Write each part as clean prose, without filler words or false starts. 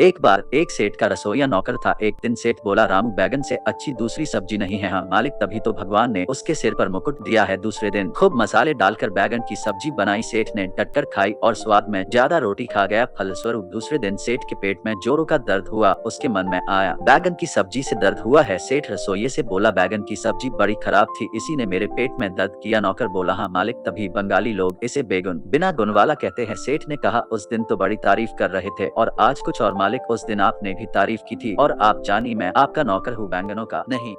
एक बार एक सेठ का रसोइया नौकर था। एक दिन सेठ बोला, रामू, बैगन से अच्छी दूसरी सब्जी नहीं है। हाँ मालिक, तभी तो भगवान ने उसके सिर पर मुकुट दिया है। दूसरे दिन खूब मसाले डालकर बैगन की सब्जी बनाई। सेठ ने डटकर खाई और स्वाद में ज्यादा रोटी खा गया। फलस्वरूप दूसरे दिन सेठ के पेट में जोरों का दर्द हुआ। उसके मन में आया, बैगन की सब्जी से दर्द हुआ है। सेठ रसोइये से बोला, बैगन की सब्जी बड़ी खराब थी, इसी ने मेरे पेट में दर्द किया। नौकर बोला, हाँ मालिक, तभी बंगाली लोग इसे बेगुन बिना गुण वाला कहते हैं। सेठ ने कहा, उस दिन तो बड़ी तारीफ कर रहे थे और आज कुछ और। मालिक, उस दिन आपने भी तारीफ की थी और आप जानी मैं आपका नौकर हूँ, बैंगनों का नहीं।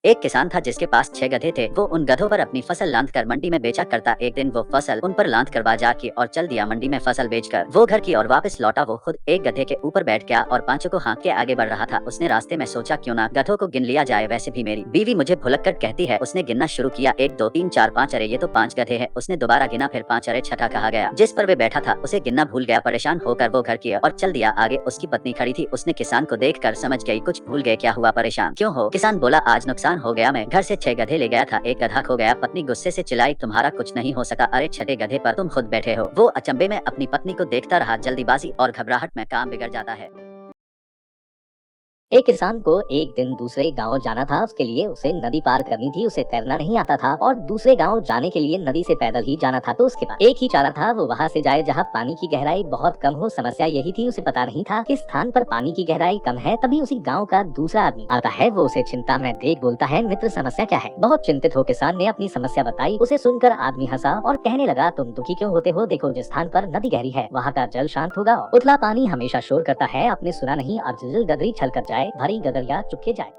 एक किसान था जिसके पास 6 गधे थे। वो उन गधों पर अपनी फसल लांद कर मंडी में बेचा करता। एक दिन वो फसल उन पर लांद कर बाजार की और चल दिया। मंडी में फसल बेचकर वो घर की और वापस लौटा। वो खुद एक गधे के ऊपर बैठ गया और पांचों को हाँक के आगे बढ़ रहा था। उसने रास्ते में सोचा, क्यों ना गधों को गिन लिया जाए, वैसे भी मेरी बीवी मुझे भुलक कर कहती है। उसने गिनना शुरू किया, 1 2 3 4 5, अरे ये तो 5 गधे हैं। उसने दोबारा गिना, फिर 5, अरे छठा कहा गया। जिस पर वे बैठा था उसे गिनना भूल गया। परेशान होकर वो घर की और चल दिया आगे। उसकी पत्नी खड़ी थी। उसने किसान को देखकर समझ गई, कुछ भूल गए, क्या हुआ, परेशान क्यों हो? किसान बोला, आज नुकसान हो गया, मैं घर से 6 गधे ले गया था, एक गधा खो गया। पत्नी गुस्से से चिल्लाई, तुम्हारा कुछ नहीं हो सका, अरे छठे गधे पर तुम खुद बैठे हो। वो अचंभे में अपनी पत्नी को देखता रहा। जल्दीबाजी और घबराहट में काम बिगड़ जाता है। एक किसान को एक दिन दूसरे गांव जाना था। उसके लिए उसे नदी पार करनी थी। उसे तैरना नहीं आता था और दूसरे गांव जाने के लिए नदी से पैदल ही जाना था। तो उसके पास एक ही चारा था, वो वहां से जाए जहां पानी की गहराई बहुत कम हो। समस्या यही थी, उसे पता नहीं था किस स्थान पर पानी की गहराई कम है। तभी उसी गाँव का दूसरा आदमी आता है। वो उसे चिंता में देख बोलता है, मित्र समस्या क्या है? बहुत चिंतित हो किसान ने अपनी समस्या बताई। उसे सुनकर आदमी हंसा और कहने लगा, तुम दुखी क्यों होते हो? देखो, जिस स्थान पर नदी गहरी है वहाँ का जल शांत होगा और उथला पानी हमेशा शोर करता है। आपने सुना नहीं, अब जिल गदरी छलकर जाए, भरी गदरिया चुपके जाए।